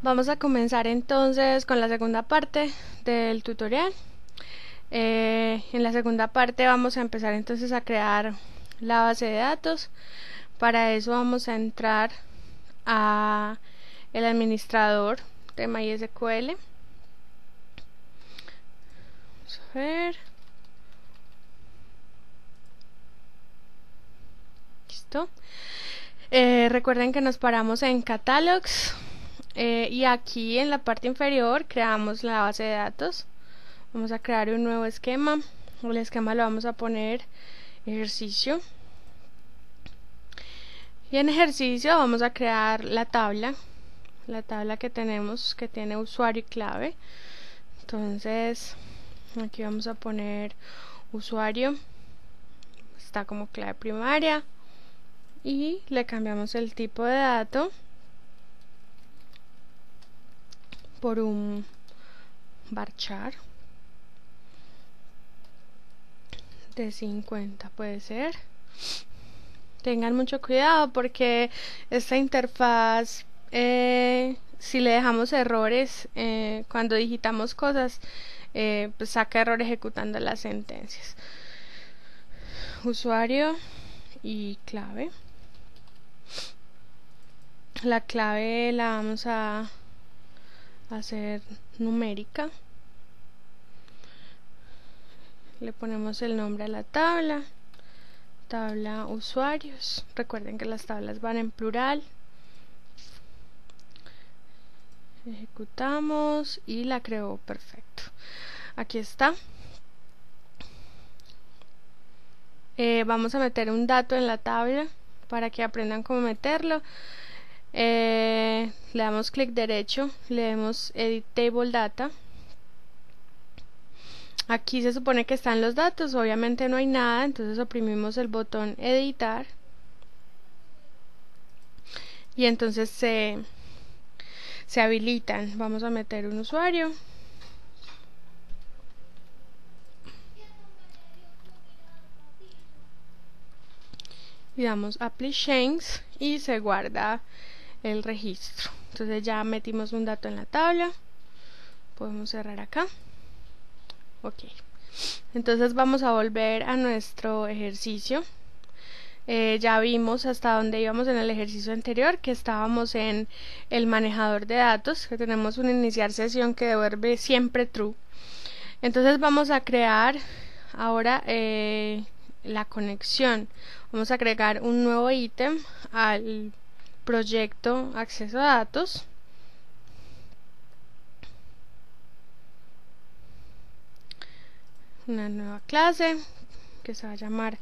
Vamos a comenzar entonces con la segunda parte del tutorial. En la segunda parte vamos a empezar entonces a crear la base de datos. Para eso vamos a entrar a el administrador de MySQL. Vamos a ver. Listo. Recuerden que nos paramos en Catalogs. Y aquí en la parte inferior creamos la base de datos. Vamos a crear un nuevo esquema. El esquema lo vamos a poner ejercicio. Y en ejercicio vamos a crear la tabla que tenemos, que tiene usuario y clave. Entonces aquí vamos a poner usuario, está como clave primaria, y le cambiamos el tipo de dato por un varchar de 50, puede ser. Tengan mucho cuidado porque esta interfaz, si le dejamos errores cuando digitamos cosas, pues saca error ejecutando las sentencias. Usuario y clave. La clave la vamos a hacer numérica. Le ponemos el nombre a la tabla usuarios. Recuerden que las tablas van en plural. Ejecutamos y la creó. Perfecto. Aquí está. Vamos a meter un dato en la tabla para que aprendan cómo meterlo. Le damos clic derecho, le damos Edit Table Data. Aquí se supone que están los datos, obviamente no hay nada, entonces oprimimos el botón editar y entonces se habilitan. Vamos a meter un usuario. Y damos Apply Change y se guarda el registro. Entonces ya metimos un dato en la tabla. Podemos cerrar acá. Ok. Entonces vamos a volver a nuestro ejercicio. Ya vimos hasta donde íbamos en el ejercicio anterior, que estábamos en el manejador de datos, que tenemos un iniciar sesión que devuelve siempre true. Entonces vamos a crear ahora la conexión. Vamos a agregar un nuevo ítem al proyecto acceso a datos. Una nueva clase que se va a llamar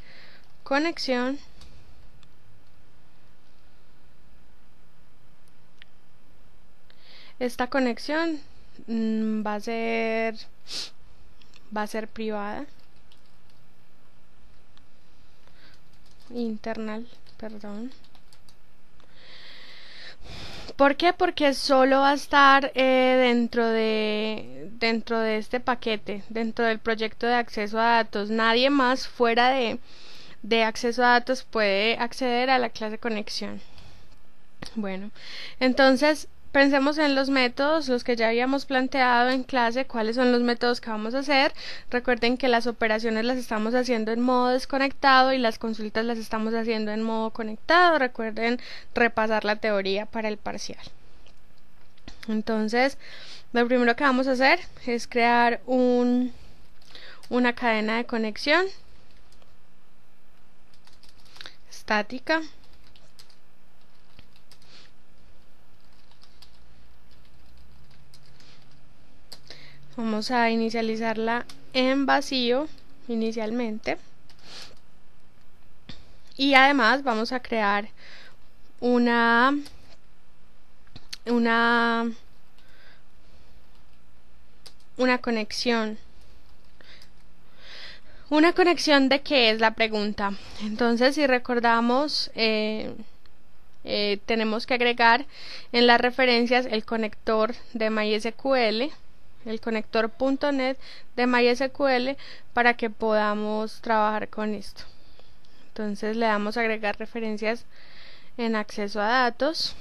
conexión. Esta conexión va a ser privada, internal, perdón. ¿Por qué? Porque solo va a estar dentro de este paquete, dentro del proyecto de acceso a datos. Nadie más fuera de acceso a datos puede acceder a la clase conexión. Bueno, entonces pensemos en los métodos, los que ya habíamos planteado en clase. ¿Cuáles son los métodos que vamos a hacer? Recuerden que las operaciones las estamos haciendo en modo desconectado y las consultas las estamos haciendo en modo conectado. Recuerden repasar la teoría para el parcial. Entonces, lo primero que vamos a hacer es crear una cadena de conexión estática. Vamos a inicializarla en vacío inicialmente. Y además vamos a crear una conexión. ¿Una conexión de qué es la pregunta? Entonces, si recordamos, tenemos que agregar en las referencias el conector de MySQL, el conector .NET de MySQL, para que podamos trabajar con esto. Entonces le damos a agregar referencias en acceso a datos.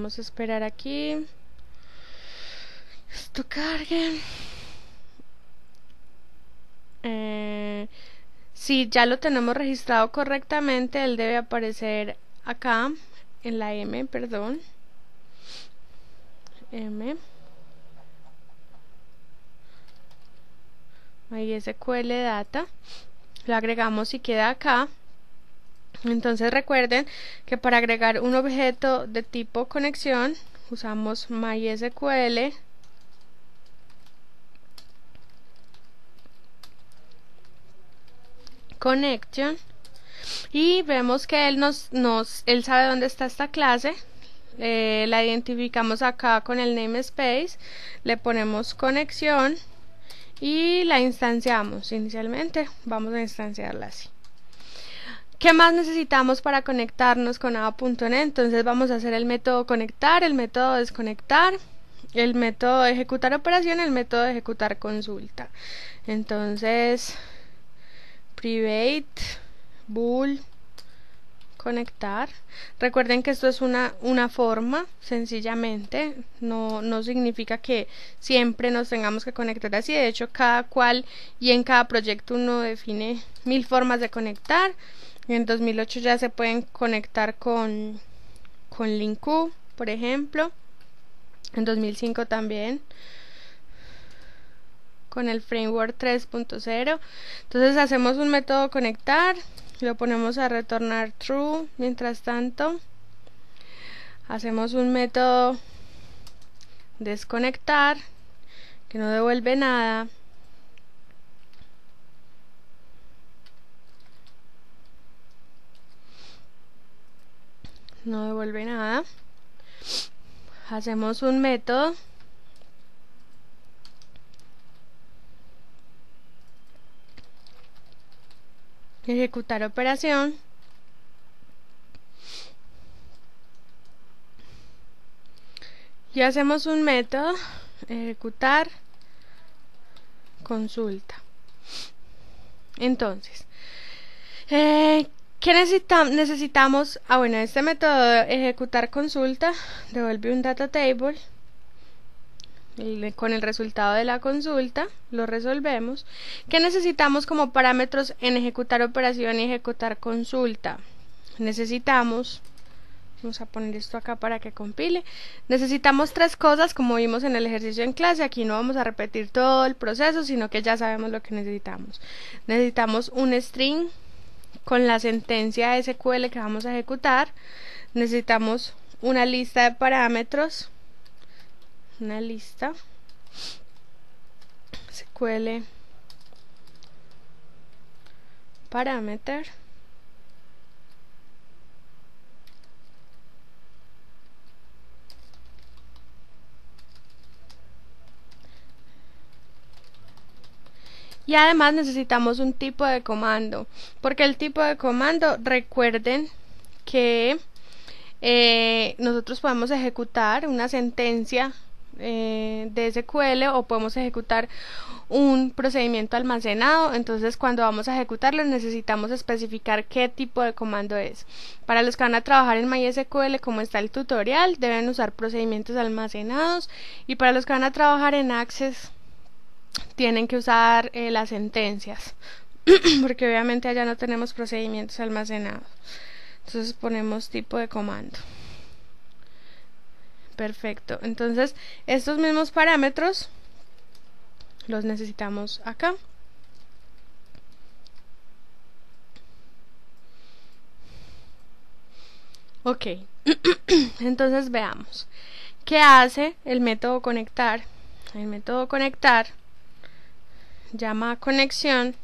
vamos a esperar aquí. Esto cargue. Si ya lo tenemos registrado correctamente, él debe aparecer acá en la M, perdón. M. MySQL Data. Lo agregamos y queda acá. Entonces recuerden que para agregar un objeto de tipo conexión usamos MySQL Connection y vemos que él sabe dónde está esta clase. La identificamos acá con el namespace, le ponemos conexión y la instanciamos. Inicialmente vamos a instanciarla así. ¿Qué más necesitamos para conectarnos con ABAP.NET? Entonces vamos a hacer el método conectar, el método desconectar, el método de ejecutar operación, el método de ejecutar consulta. Entonces private bool conectar. Recuerden que esto es una forma, sencillamente, no significa que siempre nos tengamos que conectar así. De hecho, cada cual y en cada proyecto uno define 1000 formas de conectar. En 2008 ya se pueden conectar con LINQ, por ejemplo. En 2005 también con el framework 3.0. Entonces hacemos un método conectar, lo ponemos a retornar true. Mientras tanto hacemos un método desconectar que no devuelve nada. No devuelve nada. Hacemos un método ejecutar operación y hacemos un método ejecutar consulta. Entonces, ¿qué necesitamos? Bueno, este método de ejecutar consulta devuelve un data table con el resultado de la consulta, lo resolvemos. ¿Qué necesitamos como parámetros en ejecutar operación y ejecutar consulta? Necesitamos, vamos a poner esto acá para que compile, necesitamos 3 cosas como vimos en el ejercicio en clase. Aquí no vamos a repetir todo el proceso, sino que ya sabemos lo que necesitamos. Necesitamos un string con la sentencia SQL que vamos a ejecutar. Necesitamos una lista de parámetros, una lista SQL parameter, y además necesitamos un tipo de comando, porque el tipo de comando, recuerden que nosotros podemos ejecutar una sentencia de SQL o podemos ejecutar un procedimiento almacenado. Entonces cuando vamos a ejecutarlo necesitamos especificar qué tipo de comando es. Para los que van a trabajar en MySQL, como está el tutorial, deben usar procedimientos almacenados, y para los que van a trabajar en Access tienen que usar las sentencias porque obviamente allá no tenemos procedimientos almacenados. Entonces ponemos tipo de comando. Perfecto. Entonces estos mismos parámetros los necesitamos acá. Ok. Entonces veamos qué hace el método conectar. El método conectar llama a conexión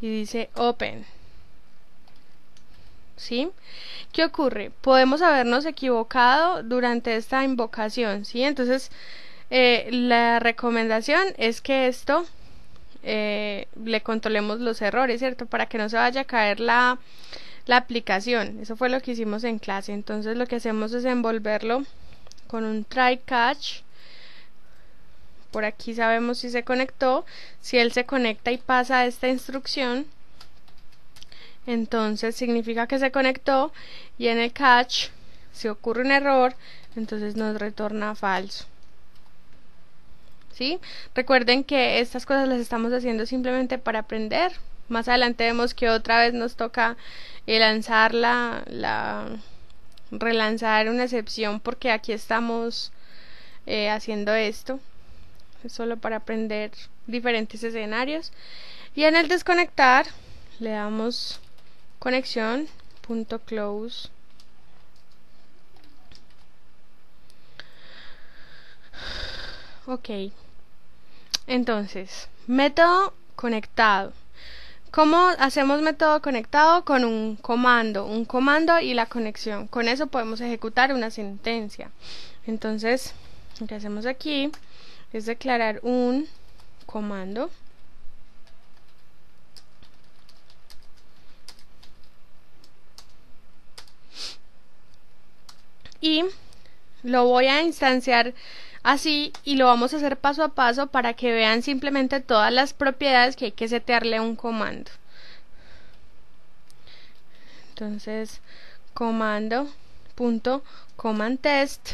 y dice open. ¿Sí? ¿Qué ocurre? Podemos habernos equivocado durante esta invocación, ¿sí? Entonces la recomendación es que esto le controlemos los errores, ¿cierto? Para que no se vaya a caer la aplicación. Eso fue lo que hicimos en clase. Entonces lo que hacemos es envolverlo con un try catch. Por aquí sabemos si se conectó. Si él se conecta y pasa esta instrucción, entonces significa que se conectó, y en el catch si ocurre un error, entonces nos retorna falso. ¿Sí? Recuerden que estas cosas las estamos haciendo simplemente para aprender. Más adelante vemos que otra vez nos toca relanzar una excepción, porque aquí estamos haciendo esto. Es solo para aprender diferentes escenarios. Y en el desconectar le damos conexión .close. Ok, entonces método conectado. ¿Cómo hacemos método conectado? Con un comando y la conexión. Con eso podemos ejecutar una sentencia. Entonces lo que hacemos aquí es declarar un comando y lo voy a instanciar así, y lo vamos a hacer paso a paso para que vean simplemente todas las propiedades que hay que setearle a un comando. Entonces, comando.comandTest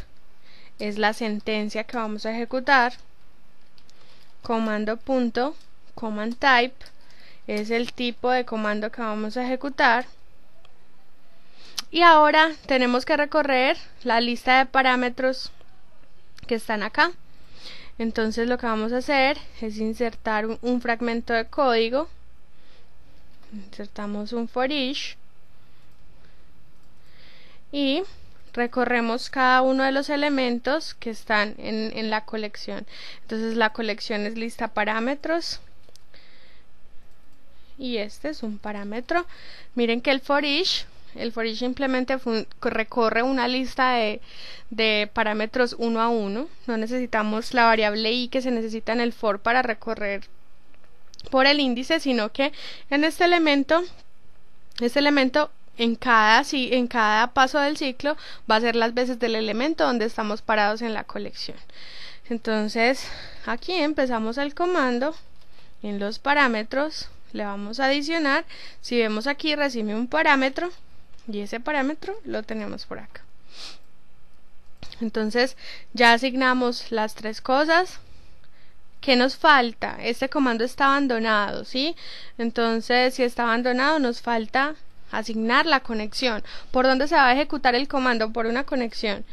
es la sentencia que vamos a ejecutar. Comando.comandType es el tipo de comando que vamos a ejecutar. Y ahora tenemos que recorrer la lista de parámetros que están acá. Entonces lo que vamos a hacer es insertar un fragmento de código. Insertamos un for each y recorremos cada uno de los elementos que están en la colección. Entonces la colección es lista parámetros y este es un parámetro. Miren que el for each simplemente recorre una lista de parámetros uno a uno. No necesitamos la variable i que se necesita en el for para recorrer por el índice, sino que en este elemento en cada paso del ciclo va a ser las veces del elemento donde estamos parados en la colección. Entonces aquí empezamos el comando. En los parámetros le vamos a adicionar. Si vemos aquí, recibe un parámetro y ese parámetro lo tenemos por acá. Entonces ya asignamos las tres cosas. ¿Qué nos falta? Este comando está abandonado, ¿sí? Entonces si está abandonado nos falta asignar la conexión. ¿Por dónde se va a ejecutar el comando? Por una conexión.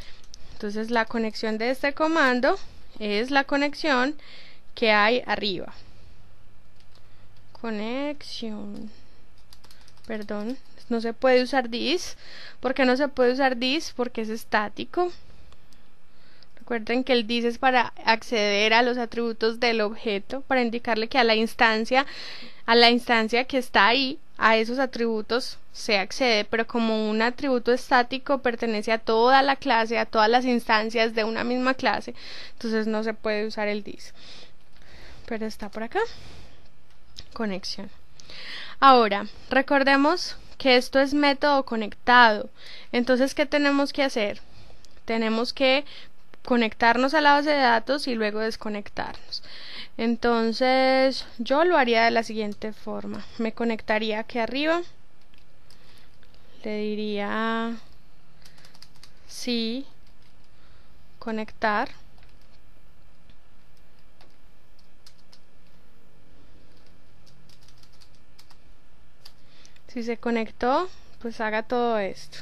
Entonces la conexión de este comando es la conexión que hay arriba. Conexión. Perdón, no se puede usar this. ¿Por qué no se puede usar this? Porque es estático. Recuerden que el this es para acceder a los atributos del objeto, para indicarle que a la instancia que está ahí, a esos atributos se accede, pero como un atributo estático pertenece a toda la clase, a todas las instancias de una misma clase, entonces no se puede usar el this. Pero está por acá. Conexión. Ahora, recordemos que esto es método conectado. Entonces, ¿qué tenemos que hacer? Tenemos que conectarnos a la base de datos y luego desconectarnos. Entonces, yo lo haría de la siguiente forma. Me conectaría aquí arriba. Le diría sí, conectar. Si se conectó, pues haga todo esto.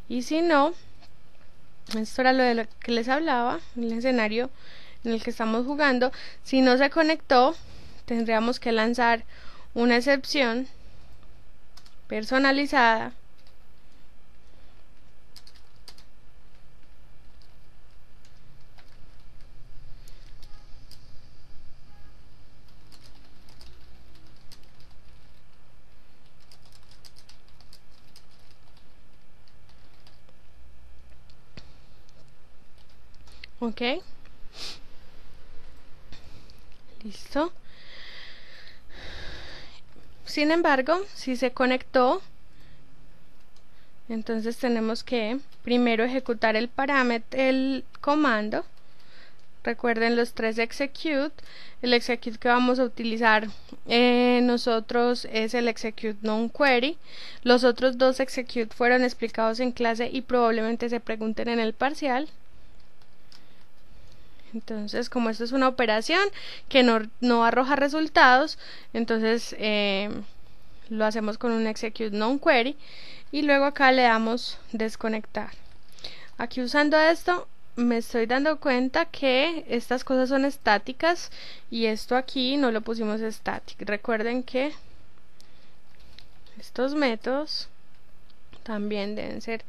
Y si no, esto era lo de lo que les hablaba, el escenario en el que estamos jugando. Si no se conectó, tendríamos que lanzar una excepción personalizada ok, listo. Sin embargo, si se conectó, entonces tenemos que primero ejecutar el comando Recuerden los 3 execute. El execute que vamos a utilizar nosotros es el execute non-query. Los otros 2 execute fueron explicados en clase y probablemente se pregunten en el parcial. Entonces, como esto es una operación que no arroja resultados, entonces lo hacemos con un execute non-query y luego acá le damos desconectar. Aquí usando esto me estoy dando cuenta que estas cosas son estáticas y esto aquí no lo pusimos estático. Recuerden que estos métodos también deben ser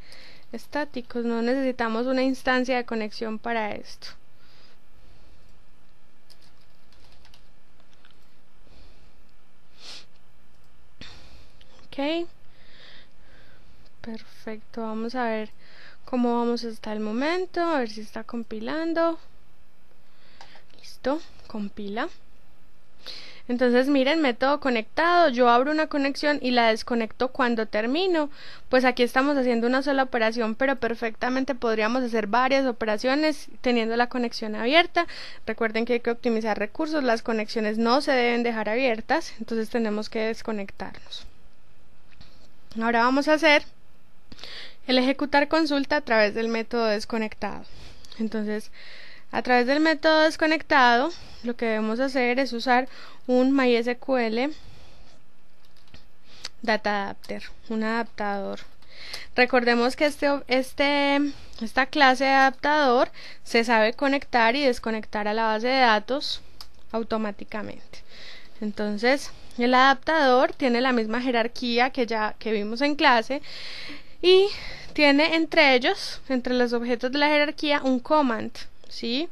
estáticos, no necesitamos una instancia de conexión para esto. Ok, perfecto, vamos a ver cómo vamos hasta el momento, a ver si está compilando. Listo, compila. Entonces miren, método conectado, yo abro una conexión y la desconecto cuando termino. Pues aquí estamos haciendo una sola operación, pero perfectamente podríamos hacer varias operaciones teniendo la conexión abierta. Recuerden que hay que optimizar recursos, las conexiones no se deben dejar abiertas, entonces tenemos que desconectarnos. Ahora vamos a hacer el ejecutar consulta a través del método desconectado. Entonces, a través del método desconectado, lo que debemos hacer es usar un MySQL Data Adapter, un adaptador. Recordemos que esta clase de adaptador se sabe conectar y desconectar a la base de datos automáticamente. Entonces, el adaptador tiene la misma jerarquía que vimos en clase y tiene entre ellos, entre los objetos de la jerarquía, un command, ¿sí?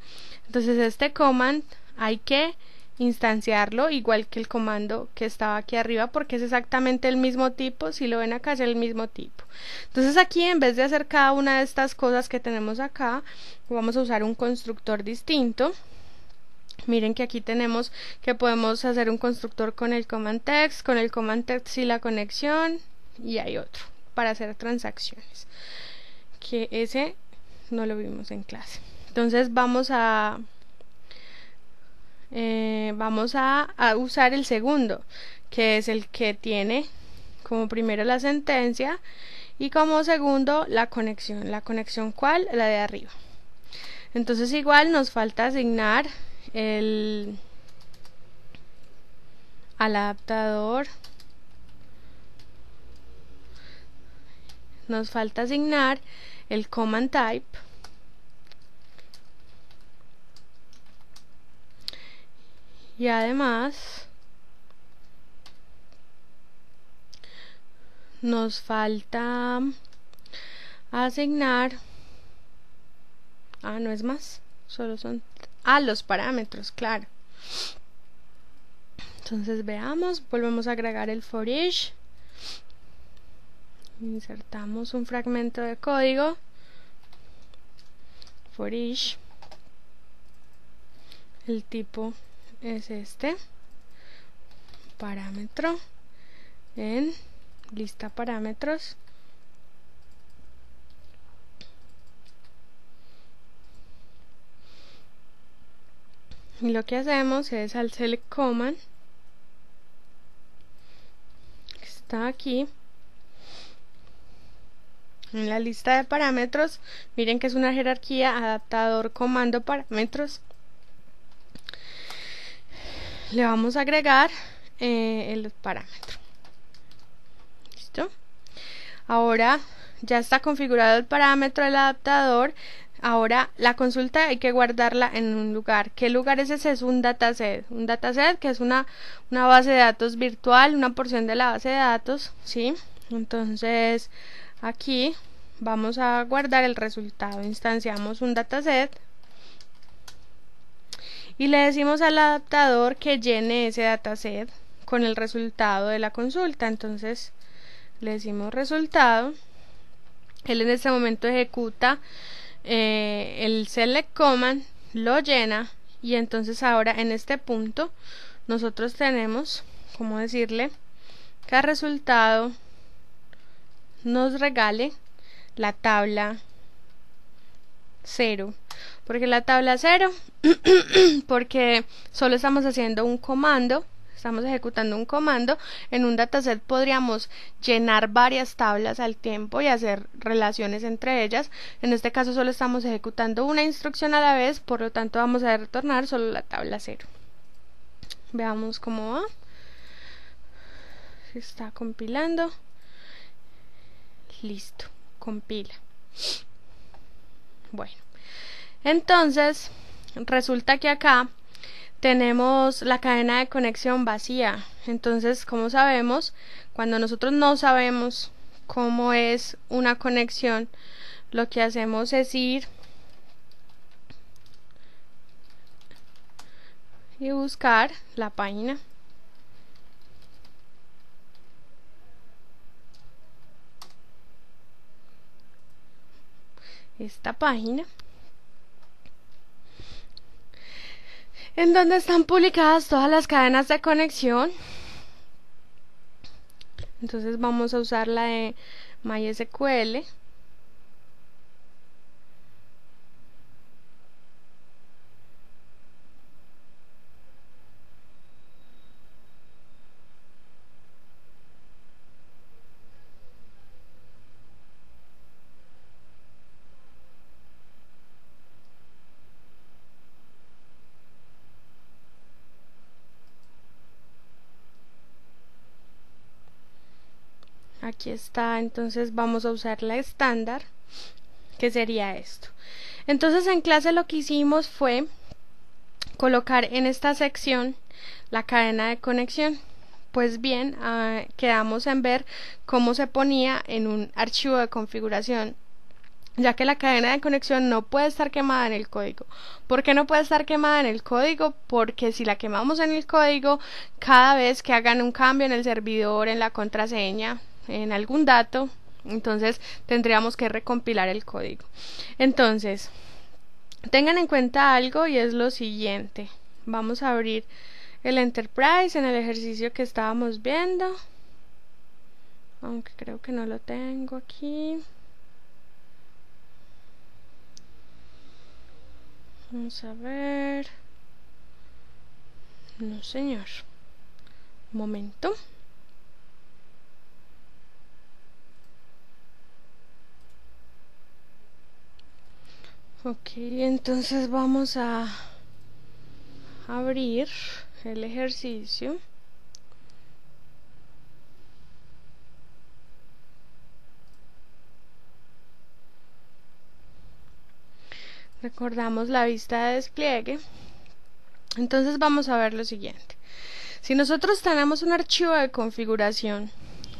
Entonces este command hay que instanciarlo igual que el comando que estaba aquí arriba porque es exactamente el mismo tipo. Si lo ven acá es el mismo tipo. Entonces aquí, en vez de hacer cada una de estas cosas que tenemos acá, vamos a usar un constructor distinto. Miren que aquí tenemos que podemos hacer un constructor con el command text y la conexión, y hay otro para hacer transacciones, que ese no lo vimos en clase. Entonces vamos a usar el segundo, que es el que tiene como primero la sentencia y como segundo la conexión. ¿La conexión cuál? La de arriba. Entonces igual nos falta asignar al adaptador, nos falta asignar el command type y además nos falta asignar, no es más, solo son los parámetros, claro. Entonces veamos, volvemos a agregar el for each, insertamos un fragmento de código, for each, el tipo es este, parámetro en lista parámetros, y lo que hacemos es al select command que está aquí en la lista de parámetros, miren que es una jerarquía, adaptador, comando, parámetros, le vamos a agregar el parámetro. ¿Listo? Ahora ya está configurado el parámetro del adaptador. Ahora la consulta hay que guardarla en un lugar. ¿Qué lugar es ese? Es un dataset. Un dataset que es una base de datos virtual, una porción de la base de datos, ¿sí? Entonces aquí vamos a guardar el resultado. Instanciamos un dataset y le decimos al adaptador que llene ese dataset con el resultado de la consulta. Entonces le decimos resultado, él en este momento ejecuta el select command, lo llena, y entonces ahora en este punto nosotros tenemos como decirle que el resultado nos regale la tabla 0, ¿Por qué la tabla 0? Porque solo estamos haciendo un comando, estamos ejecutando un comando. En un dataset podríamos llenar varias tablas al tiempo y hacer relaciones entre ellas. En este caso solo estamos ejecutando una instrucción a la vez, por lo tanto vamos a retornar solo la tabla 0. Veamos cómo va. Se está compilando. Listo, compila. Bueno, entonces resulta que acá tenemos la cadena de conexión vacía. Entonces, como sabemos, cuando nosotros no sabemos cómo es una conexión, lo que hacemos es ir y buscar la página. Esta página en donde están publicadas todas las cadenas de conexión. Entonces vamos a usar la de MySQL. Aquí está, entonces vamos a usar la estándar, que sería esto. Entonces en clase lo que hicimos fue colocar en esta sección la cadena de conexión. Pues bien, quedamos en ver cómo se ponía en un archivo de configuración, ya que la cadena de conexión no puede estar quemada en el código. ¿Por qué no puede estar quemada en el código? Porque si la quemamos en el código, cada vez que hagan un cambio en el servidor, en la contraseña, en algún dato, entonces tendríamos que recompilar el código. Entonces, tengan en cuenta algo y es lo siguiente. Vamos a abrir el Enterprise en el ejercicio que estábamos viendo, aunque creo que no lo tengo aquí. Vamos a ver. No, señor. Un momento. Ok, entonces vamos a abrir el ejercicio. Recordamos la vista de despliegue. Entonces vamos a ver lo siguiente. Si nosotros tenemos un archivo de configuración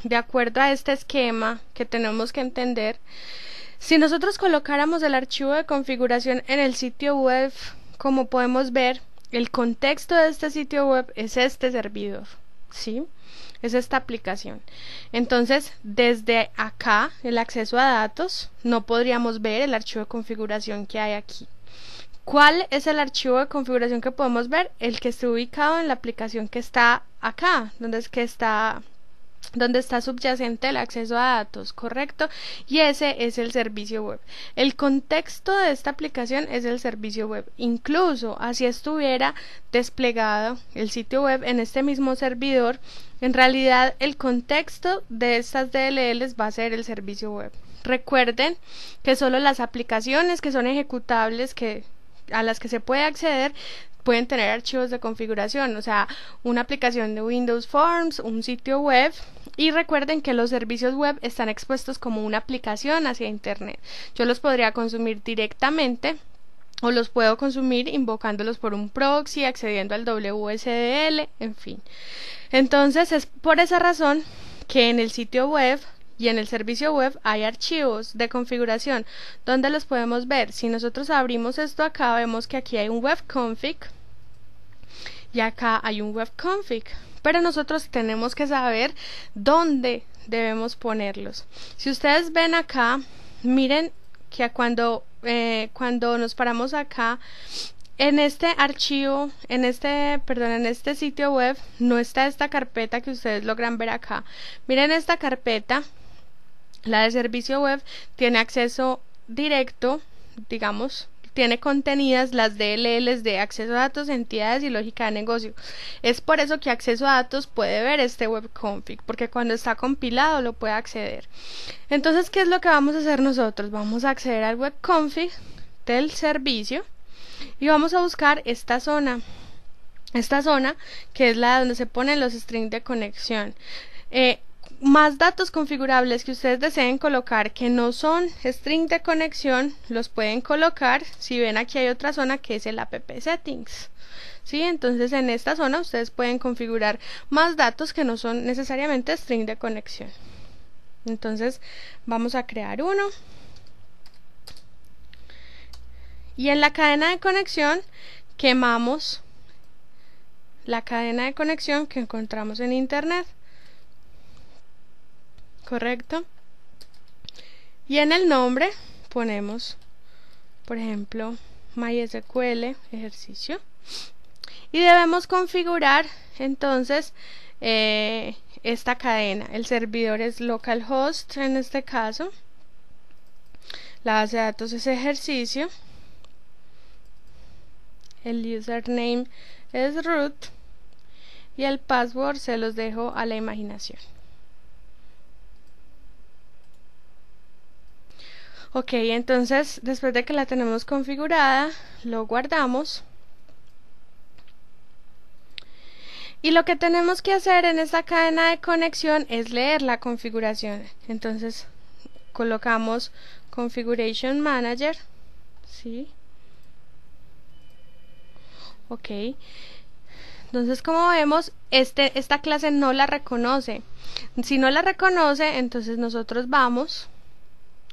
de acuerdo a este esquema que tenemos que entender, si nosotros colocáramos el archivo de configuración en el sitio web, como podemos ver, el contexto de este sitio web es este servidor, ¿sí? Es esta aplicación. Entonces, desde acá, el acceso a datos, no podríamos ver el archivo de configuración que hay aquí. ¿Cuál es el archivo de configuración que podemos ver? El que está ubicado en la aplicación que está acá, donde está subyacente el acceso a datos, ¿correcto? Y ese es el servicio web. El contexto de esta aplicación es el servicio web. Incluso así estuviera desplegado el sitio web en este mismo servidor, en realidad el contexto de estas DLLs va a ser el servicio web. Recuerden que solo las aplicaciones que son ejecutables, a las que se puede acceder, pueden tener archivos de configuración, o sea, una aplicación de Windows Forms, un sitio web. Y recuerden que los servicios web están expuestos como una aplicación hacia internet. Yo los podría consumir directamente o los puedo consumir invocándolos por un proxy, accediendo al WSDL, en fin. Entonces es por esa razón que en el sitio web y en el servicio web hay archivos de configuración. ¿Dónde los podemos ver? Si nosotros abrimos esto acá, vemos que aquí hay un webconfig y acá hay un webconfig, pero nosotros tenemos que saber dónde debemos ponerlos. Si ustedes ven acá, miren que cuando nos paramos acá, en este archivo, en este sitio web, no está esta carpeta que ustedes logran ver acá. Miren esta carpeta. La de servicio web tiene acceso directo, digamos, tiene contenidas las DLLs de acceso a datos, entidades y lógica de negocio. Es por eso que acceso a datos puede ver este webconfig, porque cuando está compilado lo puede acceder. Entonces, ¿qué es lo que vamos a hacer nosotros? Vamos a acceder al webconfig del servicio y vamos a buscar esta zona que es la donde se ponen los strings de conexión. Más datos configurables que ustedes deseen colocar que no son string de conexión los pueden colocar. Si ven, aquí hay otra zona que es el app settings, ¿sí? Entonces en esta zona ustedes pueden configurar más datos que no son necesariamente string de conexión. Entonces vamos a crear uno y en la cadena de conexión quemamos la cadena de conexión que encontramos en internet, correcto, y en el nombre ponemos, por ejemplo, MySQL ejercicio, y debemos configurar entonces esta cadena. El servidor es localhost en este caso, la base de datos es ejercicio, el username es root y el password se los dejo a la imaginación. Ok, entonces después de que la tenemos configurada, lo guardamos. Y lo que tenemos que hacer en esta cadena de conexión es leer la configuración. Entonces colocamos Configuration Manager, ¿sí? Ok. Entonces, como vemos, esta clase no la reconoce. Si no la reconoce, entonces nosotros vamos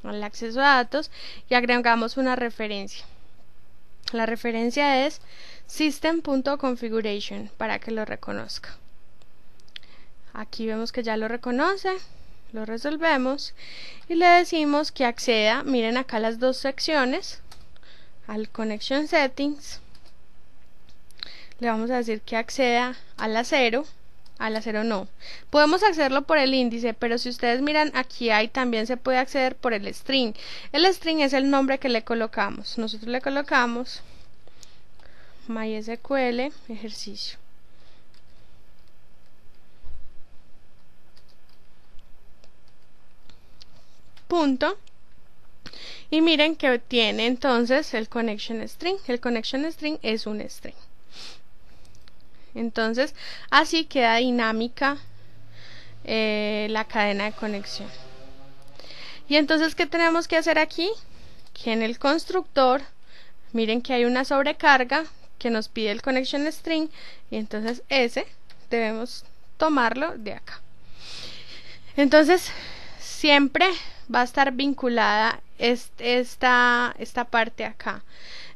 al acceso a datos y agregamos una referencia. La referencia es system.configuration para que lo reconozca. Aquí vemos que ya lo reconoce, lo resolvemos y le decimos que acceda, miren acá las dos secciones, al Connection Settings. Le vamos a decir que acceda a la 0. A la 0 no. Podemos accederlo por el índice, pero si ustedes miran aquí también se puede acceder por el string. El string es el nombre que le colocamos. Nosotros le colocamos MySQL ejercicio. Punto. Y miren que tiene entonces el connection string. El connection string es un string. Entonces así queda dinámica la cadena de conexión. Y entonces, ¿qué tenemos que hacer aquí? Que en el constructor, miren que hay una sobrecarga que nos pide el connection string, y entonces ese debemos tomarlo de acá. Entonces siempre va a estar vinculada esta parte acá.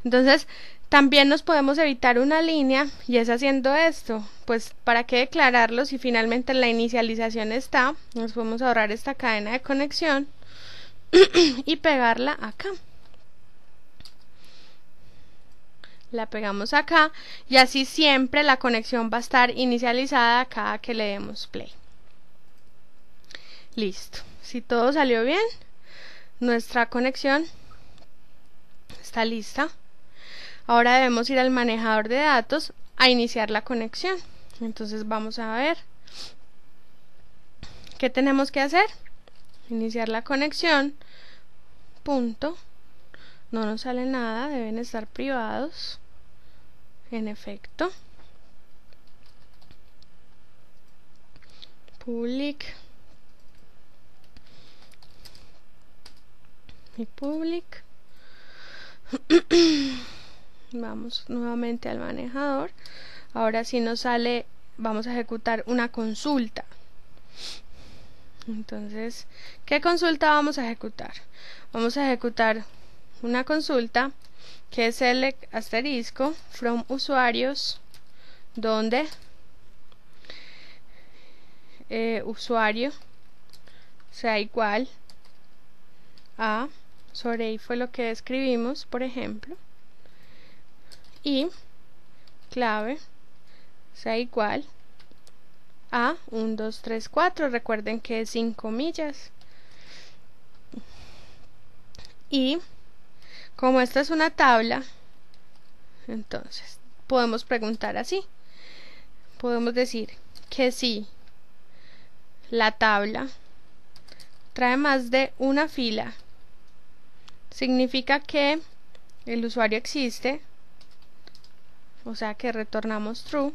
Entonces también nos podemos evitar una línea, y es haciendo esto, pues para qué declararlo si finalmente en la inicialización está. Nos podemos ahorrar esta cadena de conexión y pegarla acá. La pegamos acá y así siempre la conexión va a estar inicializada cada que le demos play. Listo. Si todo salió bien, nuestra conexión está lista. Ahora debemos ir al manejador de datos a iniciar la conexión. Entonces vamos a ver qué tenemos que hacer. Iniciar la conexión. Punto. No nos sale nada, deben estar privados. En efecto. Public. Y public. Vamos nuevamente al manejador. Ahora sí nos sale, vamos a ejecutar una consulta. Entonces, ¿qué consulta vamos a ejecutar? Vamos a ejecutar una consulta que es select asterisco from usuarios, donde usuario sea igual a, sobre ahí fue lo que escribimos, por ejemplo, y clave sea igual a 1, 2, 3, 4, recuerden que es 5 millas, y Como esta es una tabla, entonces podemos preguntar así. Podemos decir que si la tabla trae más de una fila, significa que el usuario existe, o sea que retornamos true.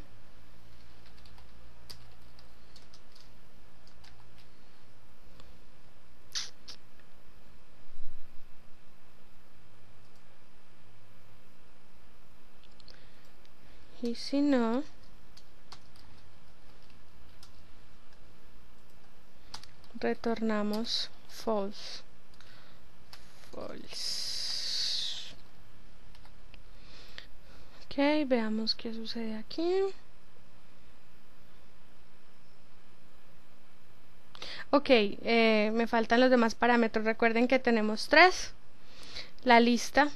Y si no, retornamos false. Ok, veamos qué sucede aquí. Ok, me faltan los demás parámetros. Recuerden que tenemos 3. La lista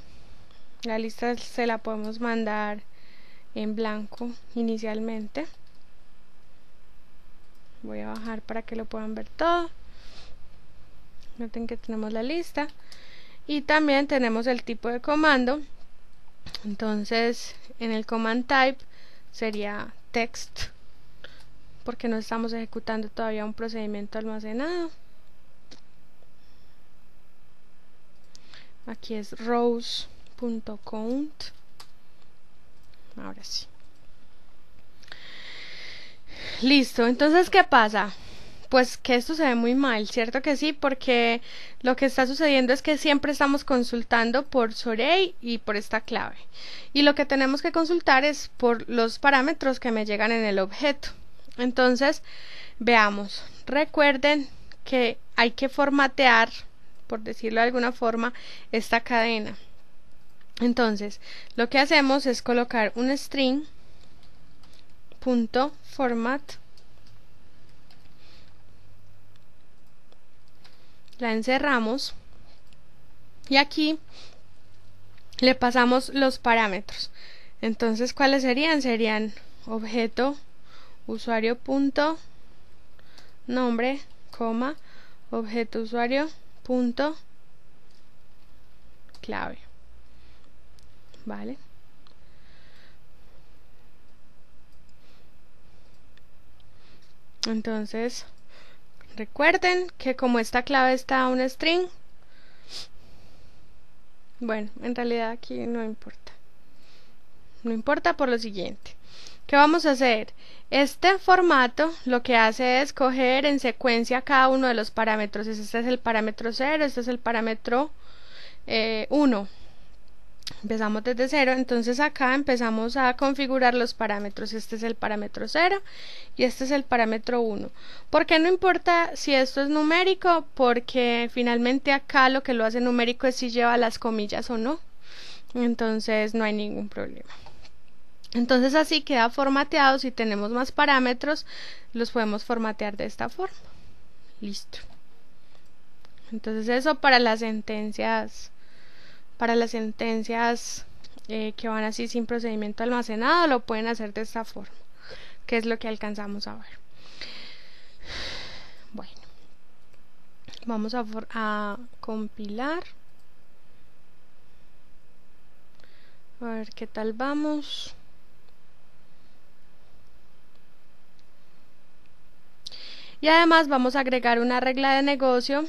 se la podemos mandar en blanco inicialmente. Voy a bajar para que lo puedan ver todo. Noten que tenemos la lista y también tenemos el tipo de comando. Entonces en el command type sería text, porque no estamos ejecutando todavía un procedimiento almacenado. Aquí es rows.count. Ahora sí. Listo, entonces ¿qué pasa? Pues que esto se ve muy mal, ¿cierto que sí? Porque lo que está sucediendo es que siempre estamos consultando por Sorey y por esta clave. Y lo que tenemos que consultar es por los parámetros que me llegan en el objeto. Entonces, veamos. Recuerden que hay que formatear, por decirlo de alguna forma, esta cadena. Entonces, lo que hacemos es colocar un string .format, la encerramos y aquí le pasamos los parámetros. Entonces, ¿cuáles serían? Serían objeto usuario punto nombre, coma, objeto usuario punto clave. ¿Vale? Entonces, recuerden que como esta clave está un string, bueno, en realidad aquí no importa. No importa por lo siguiente. ¿Qué vamos a hacer? Este formato lo que hace es coger en secuencia cada uno de los parámetros. Este es el parámetro 0, este es el parámetro 1. Empezamos desde 0, entonces acá empezamos a configurar los parámetros. Este es el parámetro 0 y este es el parámetro 1. ¿Por qué no importa si esto es numérico? Porque finalmente acá lo que lo hace numérico es si lleva las comillas o no. Entonces no hay ningún problema. Entonces así queda formateado. Si tenemos más parámetros, los podemos formatear de esta forma. Listo. Entonces eso para las sentencias. Que van así sin procedimiento almacenado, lo pueden hacer de esta forma, que es lo que alcanzamos a ver. Bueno, vamos a compilar, a ver qué tal vamos. Y además vamos a agregar una regla de negocio,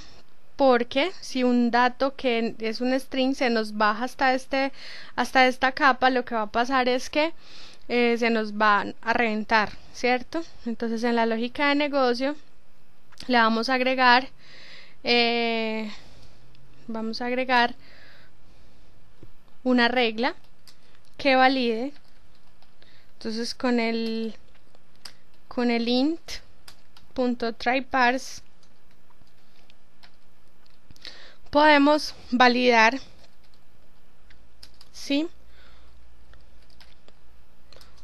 porque si un dato que es un string se nos baja hasta esta capa, lo que va a pasar es que se nos va a reventar, ¿cierto? Entonces en la lógica de negocio le vamos a agregar una regla que valide. Entonces con el int.tryParse podemos validar si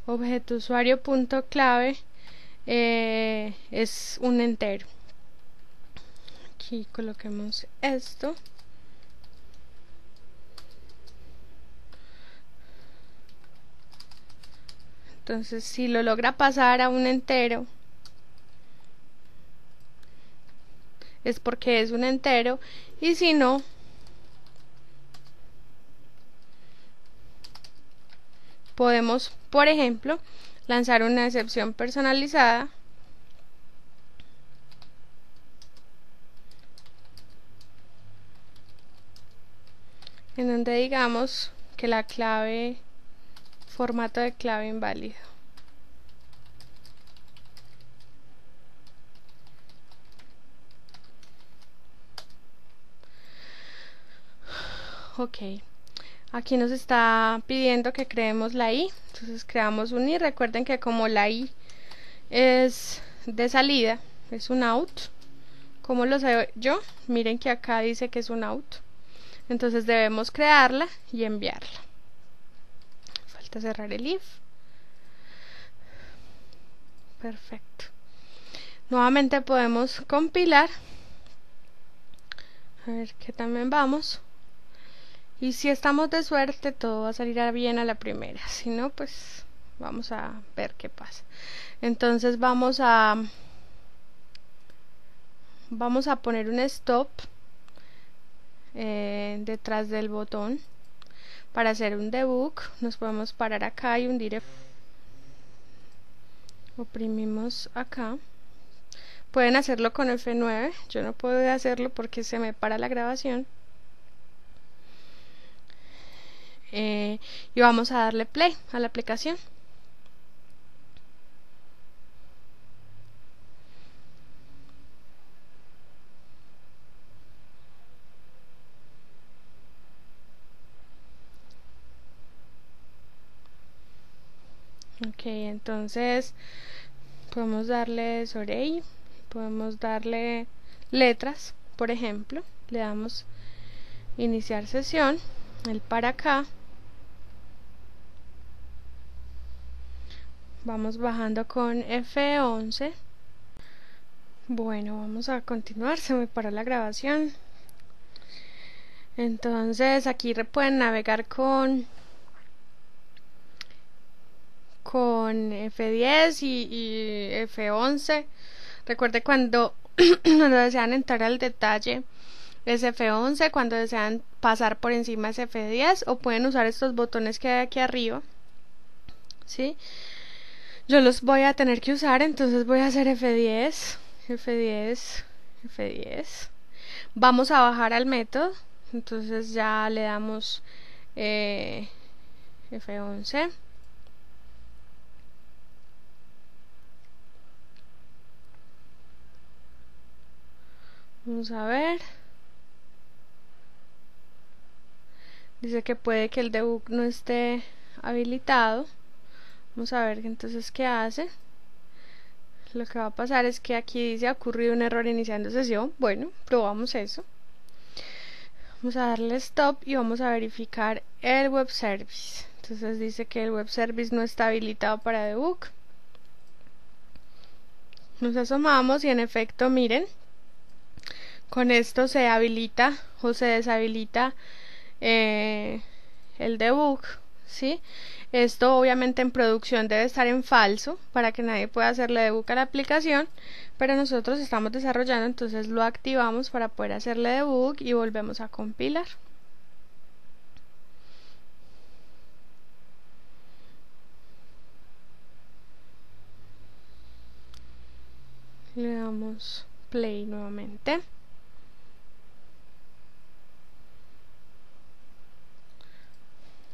objeto usuario punto clave es un entero. Aquí coloquemos esto. Entonces si lo logra pasar a un entero es porque es un entero, y si no, podemos, por ejemplo, lanzar una excepción personalizada en donde digamos que la clave, formato de clave inválido. Ok, aquí nos está pidiendo que creemos la i, entonces creamos un i. Recuerden que como la i es de salida, es un out. ¿Cómo lo sé yo? Miren que acá dice que es un out, entonces debemos crearla y enviarla. Falta cerrar el if. Perfecto. Nuevamente podemos compilar, a ver que también vamos. Y si estamos de suerte, todo va a salir bien a la primera. Si no, pues vamos a ver qué pasa. Entonces vamos a poner un stop detrás del botón. Para hacer un debug, nos podemos parar acá y hundir. Oprimimos acá. Pueden hacerlo con F9. Yo no puedo hacerlo porque se me para la grabación. Y vamos a darle play a la aplicación. Ok, entonces podemos darle sobre ahí, podemos darle letras, por ejemplo, le damos iniciar sesión, el para acá, vamos bajando con F11. Bueno, vamos a continuar, se me paró la grabación. Entonces aquí pueden navegar con F10 y F11. Recuerde cuando desean entrar al detalle es F11, cuando desean pasar por encima es F10, o pueden usar estos botones que hay aquí arriba, ¿sí? Yo los voy a tener que usar, entonces voy a hacer F10, F10, F10. Vamos a bajar al método, entonces ya le damos F11. Vamos a ver. Dice que puede que el debug no esté habilitado. Vamos a ver entonces qué hace. Lo que va a pasar es que aquí dice ha ocurrido un error iniciando sesión. Bueno, probamos eso. Vamos a darle stop y vamos a verificar el web service. Entonces dice que el web service no está habilitado para debug. Nos asomamos y en efecto, miren, con esto se habilita o se deshabilita el debug, ¿sí? Esto obviamente en producción debe estar en falso para que nadie pueda hacerle debug a la aplicación, pero nosotros estamos desarrollando, entonces lo activamos para poder hacerle debug y volvemos a compilar. Le damos play nuevamente.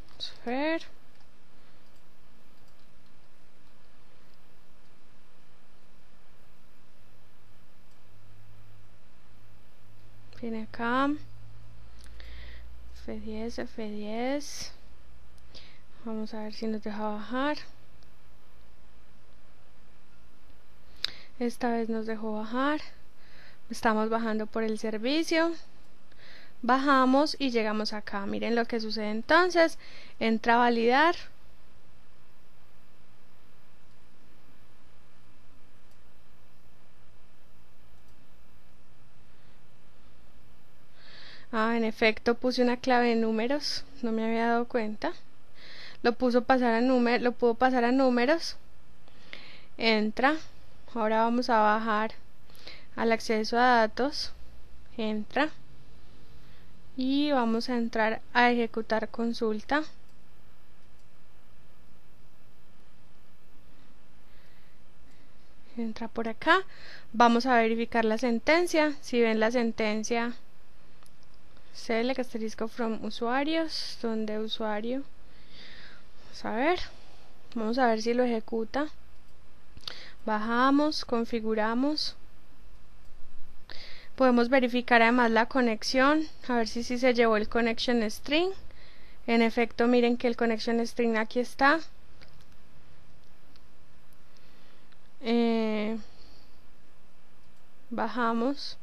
Vamos a ver. Viene acá. F10, F10. Vamos a ver si nos deja bajar. Esta vez nos dejó bajar. Estamos bajando por el servicio. Bajamos y llegamos acá. Miren lo que sucede entonces. Entra a validar. En efecto puse una clave de números. No me había dado cuenta. Lo pudo pasar a números. Entra. Ahora vamos a bajar al acceso a datos. Entra. Y vamos a entrar a ejecutar consulta. entra por acá, vamos a verificar la sentencia. Si ven la sentencia, select asterisco from usuarios, donde usuario, vamos a ver si lo ejecuta. Bajamos, configuramos, podemos verificar además la conexión, a ver si se llevó el connection string. En efecto, miren que el connection string aquí está. Bajamos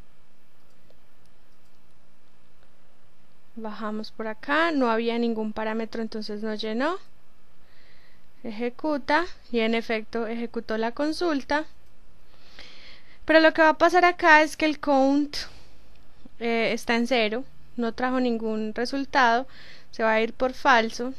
por acá, no había ningún parámetro, entonces no llenó. Ejecuta, y en efecto ejecutó la consulta. Pero lo que va a pasar acá es que el count está en 0, no trajo ningún resultado, se va a ir por falso.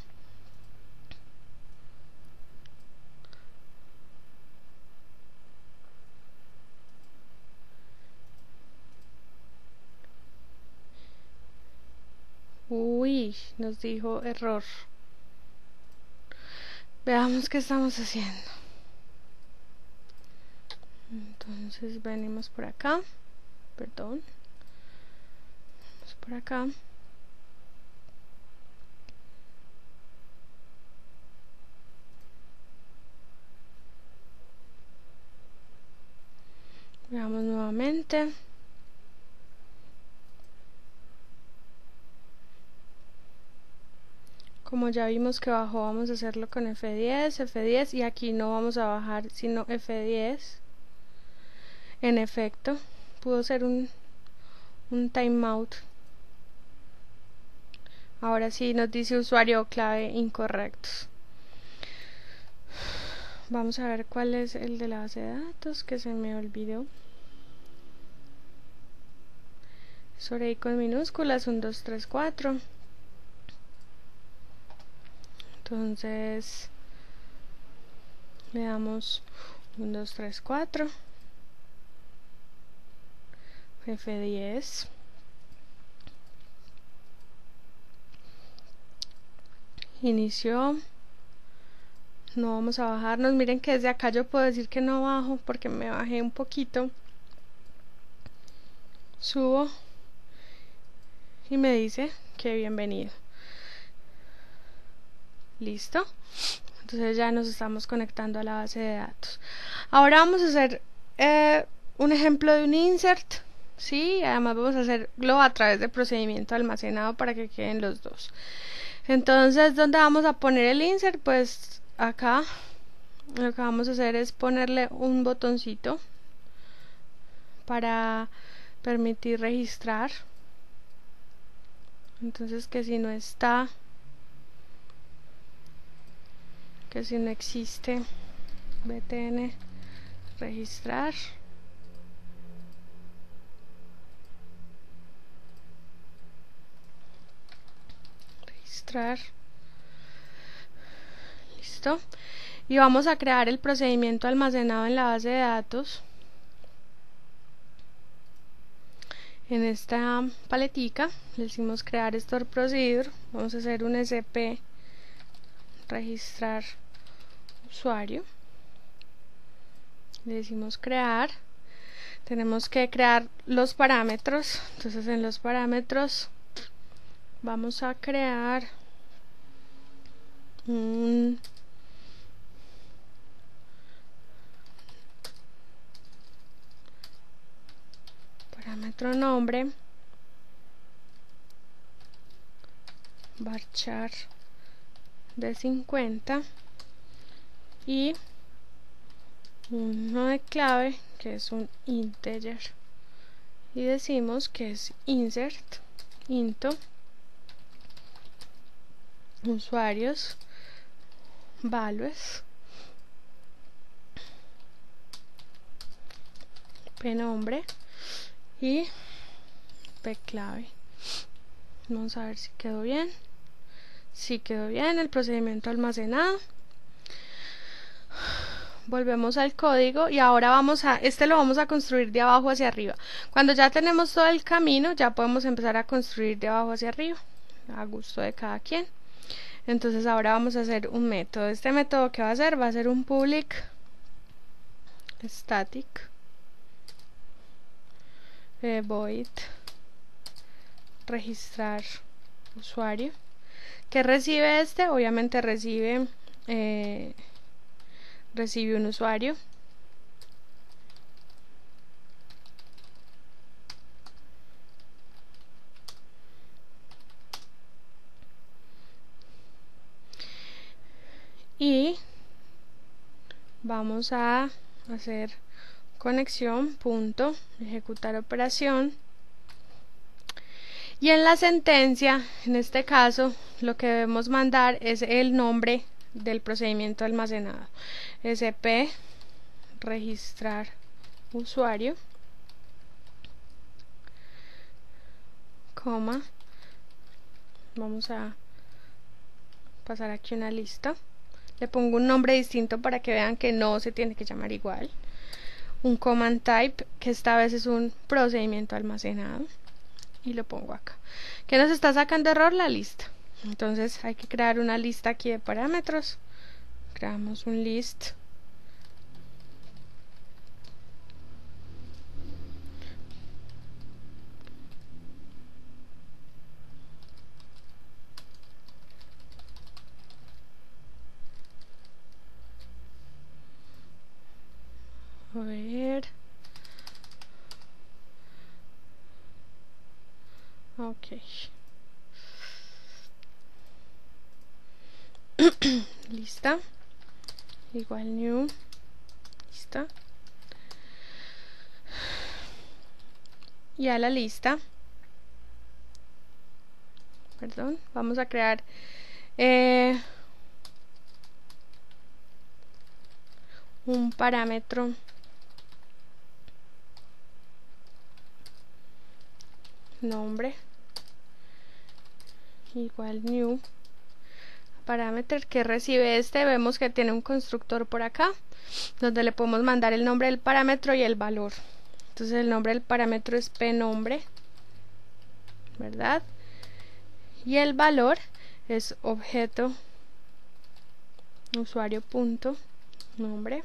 Uy, nos dijo error. Veamos qué estamos haciendo. Entonces venimos por acá, perdón, vamos por acá. Veamos nuevamente. Como ya vimos que bajó, vamos a hacerlo con F10, y aquí no vamos a bajar sino F10. En efecto, pudo ser un timeout. Ahora sí nos dice usuario o clave incorrectos. Vamos a ver cuál es el de la base de datos, que se me olvidó. Sobre con minúsculas, 1, 2, 3, 4. Entonces le damos 1, 2, 3, 4, F10, inició. No vamos a bajarnos, miren que desde acá yo puedo decir que no bajo porque me bajé un poquito. Subo y me dice que bienvenido. Listo. Entonces ya nos estamos conectando a la base de datos. Ahora vamos a hacer un ejemplo de un insert. Sí, además vamos a hacerlo a través de procedimiento almacenado para que queden los dos. Entonces, ¿dónde vamos a poner el insert? Pues acá lo que vamos a hacer es ponerle un botoncito para permitir registrar. Entonces, que si no está, que si no existe, btn registrar. Listo. Y vamos a crear el procedimiento almacenado en la base de datos. En esta paletica le decimos crear store procedure. Vamos a hacer un sp registrar usuario. Le decimos crear. Tenemos que crear los parámetros. Entonces en los parámetros vamos a crear un parámetro nombre, varchar de 50 y uno de clave que es un integer, y decimos que es insert into usuarios values pnombre y pclave. Vamos a ver si quedó bien. Si quedó bien el procedimiento almacenado. Volvemos al código y ahora vamos a, lo vamos a construir de abajo hacia arriba. Cuando ya tenemos todo el camino, ya podemos empezar a construir de abajo hacia arriba, a gusto de cada quien. Entonces ahora vamos a hacer un método. Este método que va a ser un public static void registrar usuario. ¿Qué recibe este? Obviamente recibe un usuario. Y vamos a hacer conexión, punto, ejecutar operación. Y en la sentencia, en este caso, lo que debemos mandar es el nombre del procedimiento almacenado. SP registrar usuario, coma, vamos a pasar aquí una lista, le pongo un nombre distinto para que vean que no se tiene que llamar igual, un command type, que esta vez es un procedimiento almacenado, y lo pongo acá. ¿Qué nos está sacando error? La lista. Entonces hay que crear una lista aquí de parámetros. Creamos un list. A ver. Ok. Lista. Igual new. Lista. Y a la lista. Perdón. Vamos a crear un parámetro nombre igual new parámetro que recibe este. Vemos que tiene un constructor por acá donde le podemos mandar el nombre del parámetro y el valor. Entonces el nombre del parámetro es pNombre, ¿verdad? Y el valor es objeto usuario punto nombre.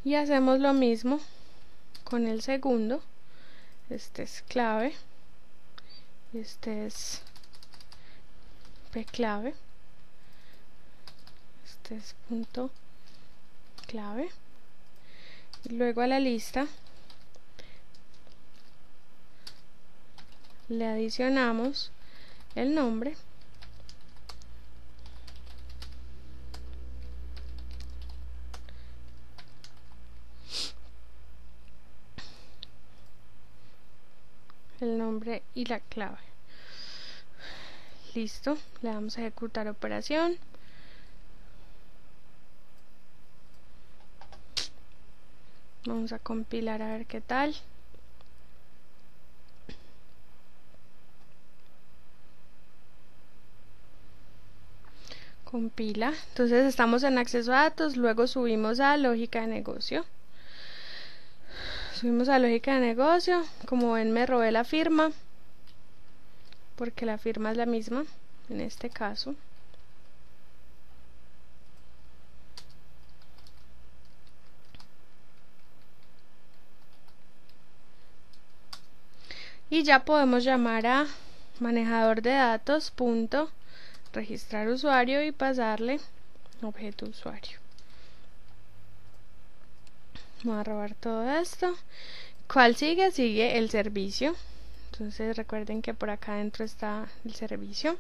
Y hacemos lo mismo con el segundo. Este es clave, este es pclave, este es punto clave. Y luego a la lista le adicionamos el nombre y la clave. Listo, le damos a ejecutar operación. Vamos a compilar a ver qué tal. Compila. Entonces estamos en acceso a datos, luego subimos a lógica de negocio. Subimos a lógica de negocio. Como ven, me robé la firma porque la firma es la misma en este caso. Y ya podemos llamar a manejador de datos punto registrar usuario y pasarle objeto usuario. Vamos a robar todo esto. ¿Cuál sigue? Sigue el servicio. Entonces recuerden que por acá adentro está el servicio.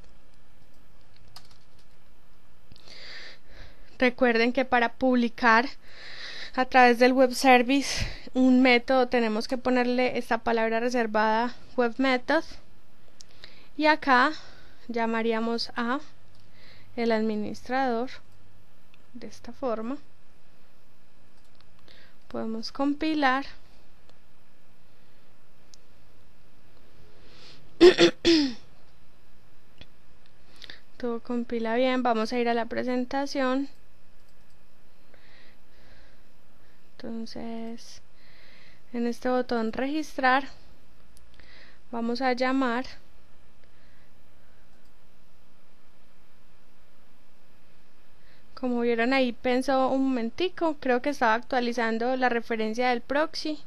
Recuerden que para publicar a través del web service un método tenemos que ponerle esta palabra reservada web method, y acá llamaríamos a el administrador de esta forma. Podemos compilar. Todo compila bien. Vamos a ir a la presentación. Entonces en este botón registrar vamos a llamar Como vieron ahí pensó un momentico, creo que estaba actualizando la referencia del proxy.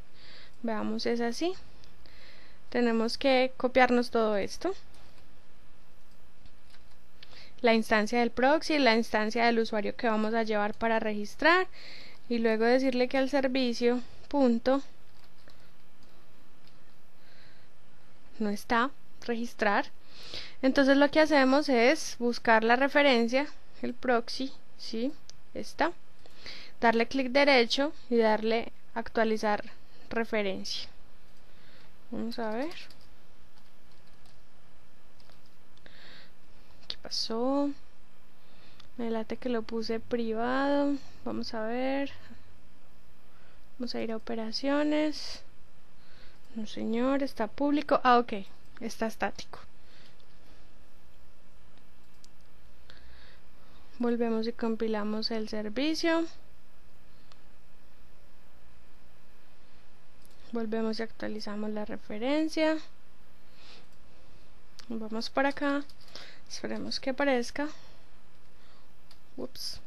Veamos, es así. Tenemos que copiarnos todo esto. La instancia del proxy, la instancia del usuario que vamos a llevar para registrar, y luego decirle que al servicio punto no está registrar. Entonces lo que hacemos es buscar la referencia, el proxy, ¿sí? Está. Darle clic derecho y darle actualizar referencia. Vamos a ver. ¿Qué pasó? Me late que lo puse privado. Vamos a ver. Vamos a ir a operaciones. No, señor, está público. Ah, ok. Está estático. Volvemos y compilamos el servicio. Volvemos y actualizamos la referencia. Vamos para acá. Esperemos que aparezca. Ups.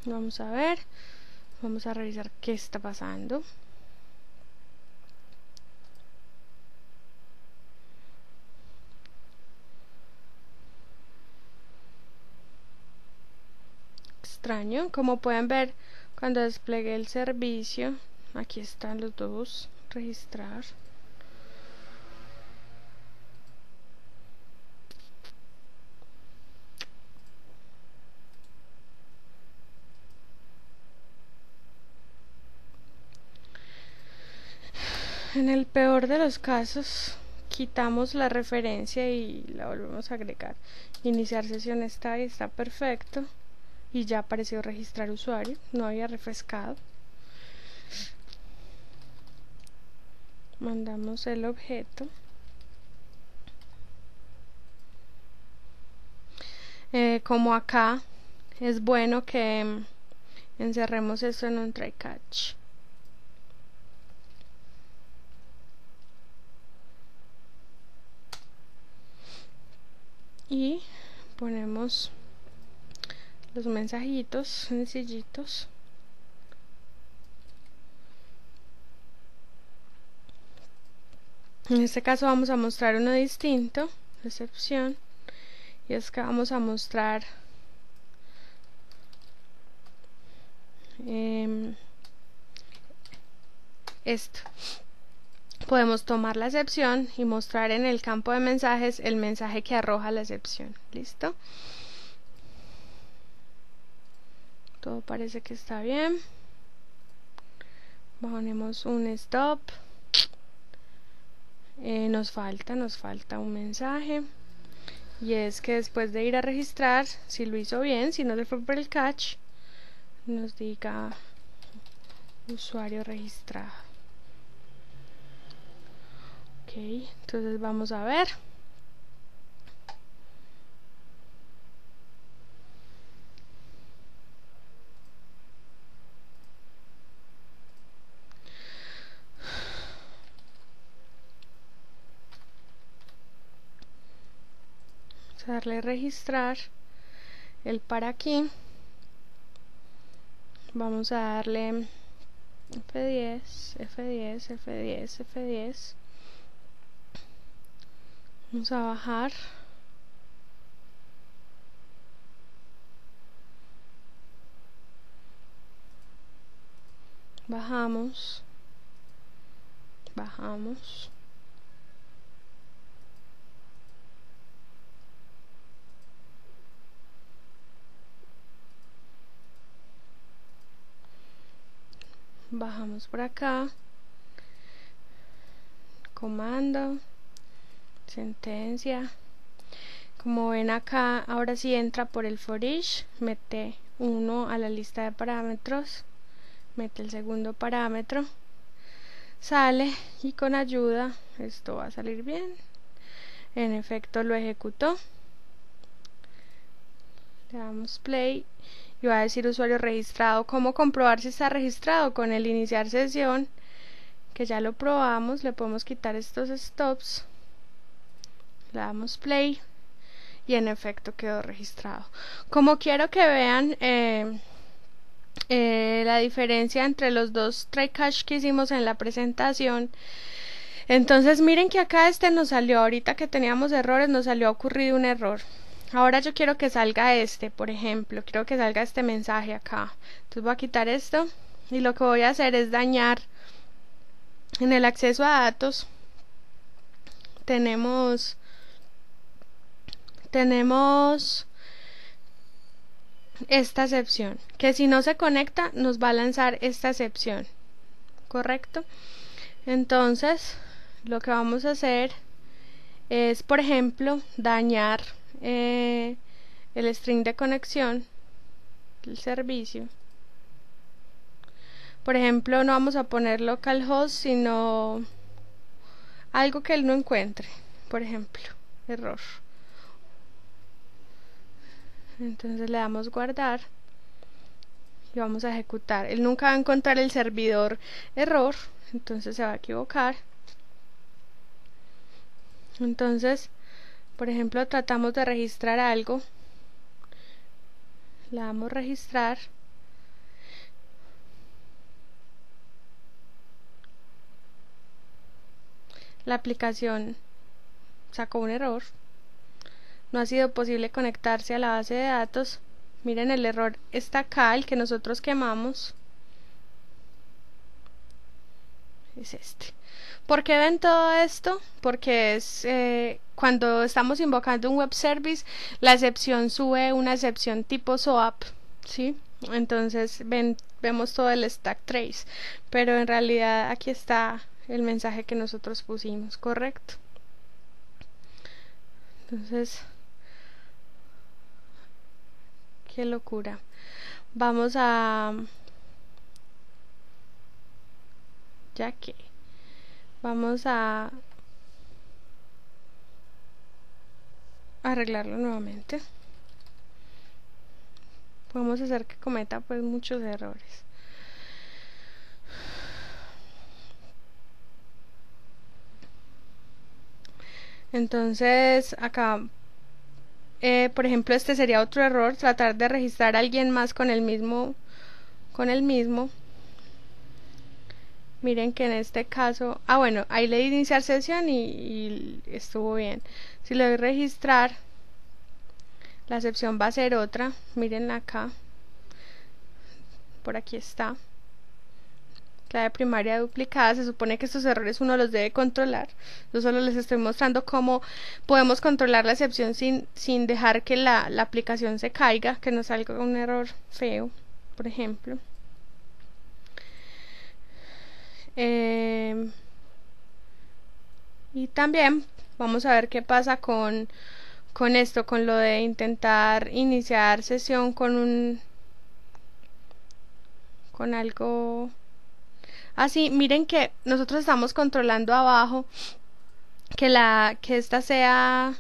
Vamos a ver. Vamos a revisar qué está pasando. Extraño. Como pueden ver, cuando desplegué el servicio, aquí están los dos. Registrar. En el peor de los casos, quitamos la referencia y la volvemos a agregar. Iniciar sesión está y está perfecto. Y ya apareció registrar usuario. No había refrescado. Mandamos el objeto. Como acá, es bueno que encerremos esto en un try catch. Y ponemos los mensajitos sencillitos. En este caso vamos a mostrar uno distinto, excepción, y es que vamos a mostrar esto. Podemos tomar la excepción y mostrar en el campo de mensajes el mensaje que arroja la excepción. ¿Listo? Todo parece que está bien. Ponemos un stop. Nos falta un mensaje. Y es que después de ir a registrar, si lo hizo bien, si no se fue por el catch, nos diga usuario registrado. Ok, entonces vamos a ver. Vamos a darle registrar el para aquí. Vamos a darle F10, F10, F10, F10. Vamos a bajar. Bajamos. Bajamos. Bajamos por acá. Comando. Sentencia. Como ven acá, ahora sí entra por el for each, mete 1 a la lista de parámetros, mete el segundo parámetro, sale y con ayuda esto va a salir bien. En efecto lo ejecutó. Le damos play y va a decir usuario registrado. ¿Cómo comprobar si está registrado? Con el iniciar sesión, que ya lo probamos. Le podemos quitar estos stops, le damos play y en efecto quedó registrado. Como quiero que vean la diferencia entre los dos try catch que hicimos en la presentación, entonces miren que acá nos salió, ahorita que teníamos errores, nos salió ocurrido un error. Ahora yo quiero que salga por ejemplo, quiero que salga este mensaje acá. Entonces voy a quitar esto y lo que voy a hacer es dañar en el acceso a datos. Tenemos esta excepción, que si no se conecta nos va a lanzar esta excepción, ¿correcto? Entonces lo que vamos a hacer es, por ejemplo, dañar el string de conexión del servicio. Por ejemplo, no vamos a poner localhost, sino algo que él no encuentre, por ejemplo, error. Entonces le damos guardar y vamos a ejecutar. Él nunca va a encontrar el servidor error, entonces se va a equivocar. Entonces, por ejemplo, tratamos de registrar algo, le damos registrar, la aplicación sacó un error, no ha sido posible conectarse a la base de datos. Miren, el error está acá, el que nosotros quemamos es este. ¿Por qué ven todo esto? Porque es cuando estamos invocando un web service, la excepción sube una excepción tipo SOAP, ¿sí? Entonces vemos todo el stack trace, pero en realidad aquí está el mensaje que nosotros pusimos, ¿correcto? Entonces, qué locura. Vamos a arreglarlo nuevamente. Podemos hacer que cometa pues muchos errores. Entonces acá por ejemplo, este sería otro error, tratar de registrar a alguien más con el mismo. Miren que en este caso, bueno, ahí le di iniciar sesión y estuvo bien. Si le doy registrar, la excepción va a ser otra. Miren acá, por aquí está, clave primaria duplicada. Se supone que estos errores uno los debe controlar. Yo solo les estoy mostrando cómo podemos controlar la excepción sin dejar que la aplicación se caiga, que nos salga un error feo, por ejemplo. Y también vamos a ver qué pasa con esto, con lo de intentar iniciar sesión con algo así. Miren que nosotros estamos controlando abajo que esta sea,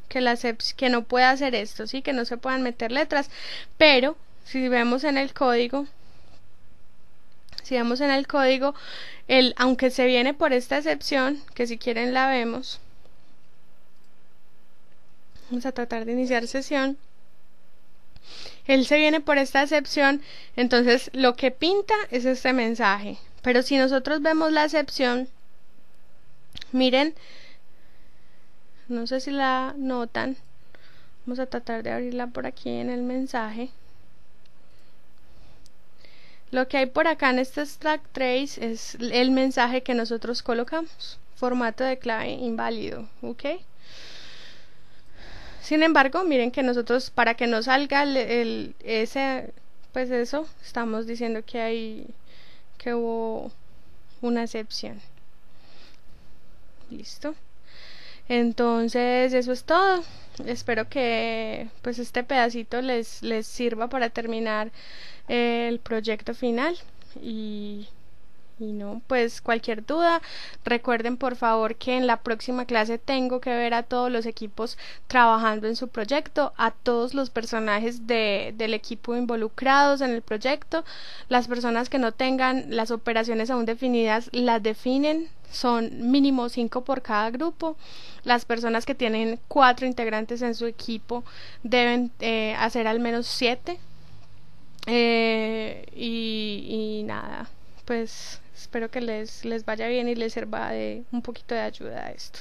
que no pueda hacer esto, sí, que no se puedan meter letras, pero si vemos en el código, aunque se viene por esta excepción, que si quieren la vemos, vamos a tratar de iniciar sesión. Él se viene por esta excepción, entonces lo que pinta es este mensaje. Pero si nosotros vemos la excepción, miren, no sé si la notan, vamos a tratar de abrirla por aquí en el mensaje. Lo que hay por acá en este stack trace es el mensaje que nosotros colocamos, formato de clave inválido, ¿ok? Sin embargo, miren que nosotros, para que no salga pues eso, estamos diciendo que hubo una excepción. Listo. Entonces eso es todo. Espero que pues este pedacito les sirva para terminar el proyecto final y no, pues cualquier duda, recuerden por favor que en la próxima clase tengo que ver a todos los equipos trabajando en su proyecto, a todos los personajes del equipo involucrados en el proyecto. Las personas que no tengan las operaciones aún definidas las definen, son mínimo 5 por cada grupo. Las personas que tienen 4 integrantes en su equipo deben hacer al menos 7. Y nada, pues espero que les vaya bien y les sirva de un poquito de ayuda a esto.